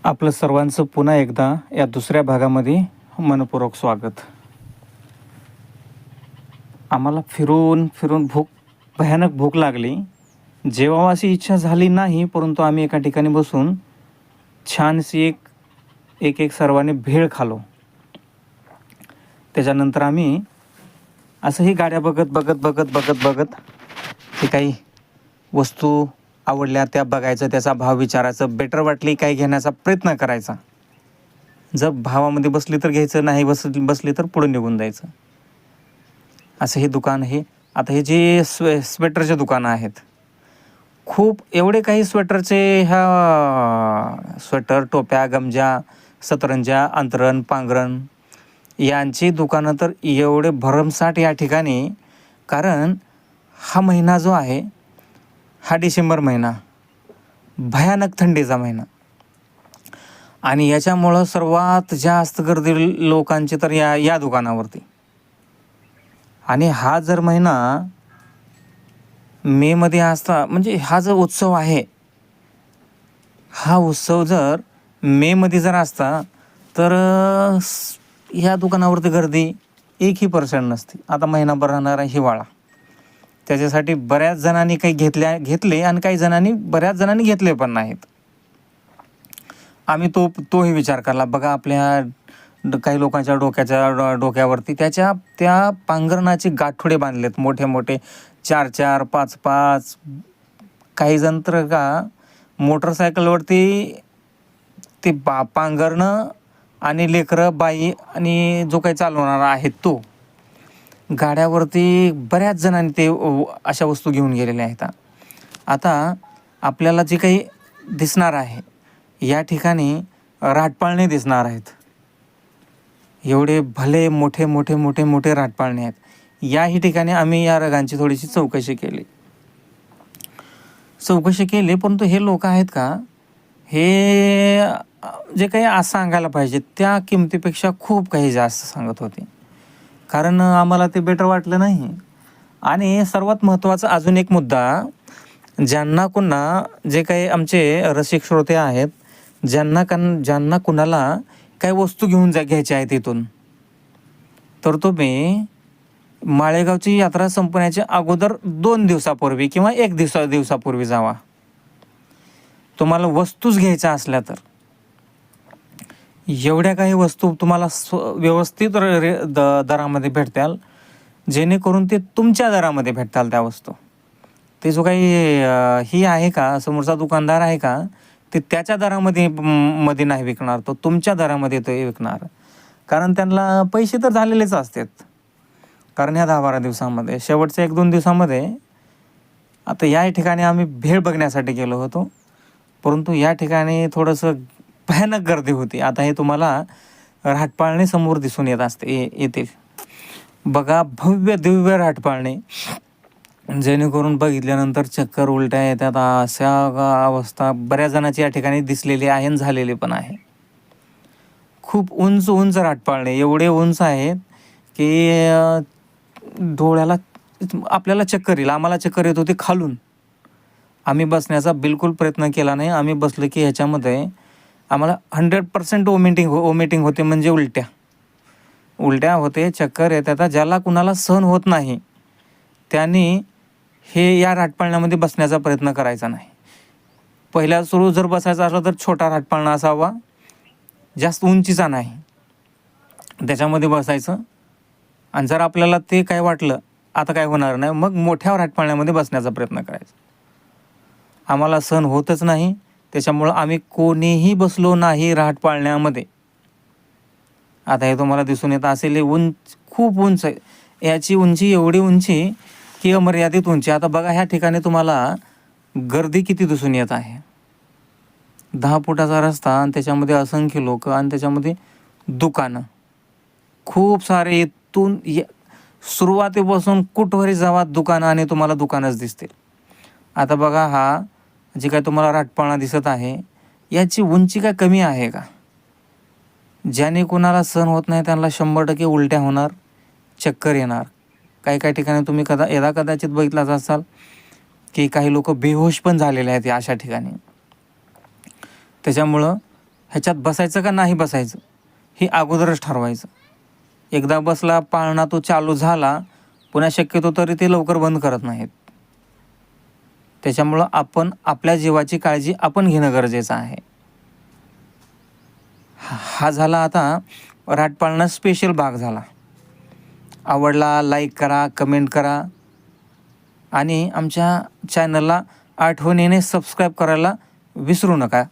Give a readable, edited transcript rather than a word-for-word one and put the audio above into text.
आपलं सर्वांचं पुन्हा एकदा या दुसऱ्या भागामध्ये मनपूर्वक स्वागत. आम्हाला फिरून फिरून भयानक भूक लागली. जेव्हा अशी इच्छा झाली नाही, परंतु आम्ही एका ठिकाणी बसून छानशी एक एक सर्वांनी भेळ खालो. त्याच्यानंतर आम्ही असंही गाड्या बघत ते काही वस्तू आवडल्या त्या बघायचं, त्याचा भाव विचारायचं, बेटर वाटली काही घेण्याचा प्रयत्न करायचा. जर भावामध्ये बसली तर घ्यायचं, नाही बसली तर पुढे निघून जायचं. असं हे दुकान आहे. आता हे जे स्वेटरचे दुकानं आहेत, खूप एवढे काही स्वेटरचे स्वेटर, टोप्या, गमजा, सतरंजा, अंतरण, पांघरण यांची दुकानं तर एवढे भरमसाठ या ठिकाणी. कारण हा महिना जो आहे, हा डिसेंबर महिना, भयानक थंडीचा महिना, आणि याच्यामुळं सर्वात जास्त गर्दी लोकांची तर या दुकानावरती. आणि हा जर महिना मेमध्ये असता, म्हणजे हा जो उत्सव आहे, हा उत्सव जर मेमध्ये जर असता तर ह्या दुकानावरती गर्दी 1% नसते. आता महिनाभर राहणारा हिवाळा, त्याच्यासाठी बऱ्याच जणांनी काही घेतले आणि बऱ्याच जणांनी घेतले पण नाहीत. आम्ही तोही विचार केला. बघा, आपल्या काही लोकांच्या डोक्यावरती त्या पांघरणाचे गाठोडे बांधलेत, मोठे मोठे, 4-4, 5-5. काही जण तर का मोटरसायकलवरती ते पांघरणं आणि लेकरं, बाई आणि जो काही चालवणारा आहे तो, गाड्यावरती बऱ्याच जणांनी ते अशा वस्तू घेऊन गेलेल्या आहेत. आता आपल्याला जे काही दिसणार आहे, या ठिकाणी राटपाळणे दिसणार आहेत. एवढे भले मोठे राटपाळणे आहेत. याही ठिकाणी आम्ही या रगांची थोडीशी चौकशी केली, परंतु हे लोक आहेत का, हे जे काही आज सांगायला पाहिजे त्या किमतीपेक्षा खूप काही जास्त सांगत होते. कारण आम्हाला ते बेटर वाटलं नाही. आणि सर्वात महत्त्वाचा अजून एक मुद्दा, ज्यांना जे काही आमचे रसिक श्रोते आहेत, ज्यांना कुणाला काही वस्तू घ्यायच्या आहेत इथून, तर तुम्ही माळेगावची यात्रा संपण्याच्या अगोदर 2 दिवसापूर्वी किंवा 1 दिवसापूर्वी जावा. तुम्हाला वस्तूच घ्यायच्या असल्या तर एवढ्या काही वस्तू तुम्हाला व्यवस्थित दरामध्ये भेटतील, जेणेकरून ते तुमच्या दरामध्ये भेटताल त्या वस्तू. ते जो काही ही आहे का, समोरचा दुकानदार आहे का, ते त्याच्या दरामध्ये नाही विकणार, तो तुमच्या दरामध्ये तो विकणार. कारण त्यांना पैसे तर झालेलेच असतात. कारण ह्या 10-12 दिवसामध्ये, शेवटच्या 1-2 दिवसामध्ये, आता या ठिकाणी आम्ही भेळ बघण्यासाठी गेलो होतो, परंतु या ठिकाणी थोडंसं भयानक गर्दी होती. आता हे तुम्हाला राटपाळणे समोर दिसून येतील. बघा, भव्य दिव्य राटपाळणे, जेणेकरून बघितल्यानंतर चक्कर उलट्या येतात, अशा अवस्था बऱ्याच जणांची या ठिकाणी दिसलेली आहे आणि झालेली पण आहे. खूप उंच राटपाळणे, एवढे उंच आहेत की डोळ्याला आपल्याला चक्कर येईल. आम्हाला चक्कर येत होती खालून. आम्ही बसण्याचा बिलकुल प्रयत्न केला नाही. आम्ही बसलो की ह्याच्यामध्ये आम्हाला 100% वॉमिटिंग होते, म्हणजे उलट्या होते, चक्कर येतात. ज्याला कुणाला सहन होत नाही त्यांनी या राटपाळण्यामध्ये बसण्याचा प्रयत्न करायचा नाही. पहिल्या सुरू जर बसायचं असलं तर छोटा राटपाळणा असावा, जास्त उंचीचा नाही, त्याच्यामध्ये बसायचं. आणि जर आपल्याला ते काय वाटलं आता काय होणार नाही, मग मोठ्या राटपाळण्यामध्ये बसण्याचा प्रयत्न करायचा. आम्हाला सहन होतच नाही, त्याच्यामुळं आम्ही कोणीही बसलो नाही राटपाळण्यामध्ये. आता हे तुम्हाला दिसून येत असेल, खूप उंच आहे. याची उंची एवढी उंची की अमर्यादित उंची. आता बघा, ह्या ठिकाणी तुम्हाला गर्दी किती दिसून येत आहे. 10 फुटाचा रस्ता आणि त्याच्यामध्ये असंख्य लोक आणि त्याच्यामध्ये दुकानं खूप सारे. इथून सुरुवातीपासून कुठवरही जावा दुकानं आणि तुम्हाला दुकानच दिसतील. आता बघा, हा जे काय तुम्हाला राटपाळणा दिसत आहे, याची उंची काय कमी आहे का? ज्याने कोणाला सहन होत नाही त्यांना 100% उलट्या होणार, चक्कर येणार. काही ठिकाणी तुम्ही कदाचित बघितलाच असाल की काही लोक बेहोश पण झालेले आहेत अशा ठिकाणी. त्याच्यामुळं ह्याच्यात बसायचं का नाही बसायचं हे अगोदरच ठरवायचं. एकदा बसला पाळणा तो चालू झाला, पुन्हा शक्यतो तरी ते लवकर बंद करत नाहीत. त्याच्यामुळं आपण आपल्या जीवाची काळजी आपण घेणं गरजेचं आहे. हा झाला आता राटपाळणा स्पेशल भाग झाला. आवडला लाईक करा, कमेंट करा आणि आमच्या चॅनलला आठवणीने सबस्क्राईब करायला विसरू नका.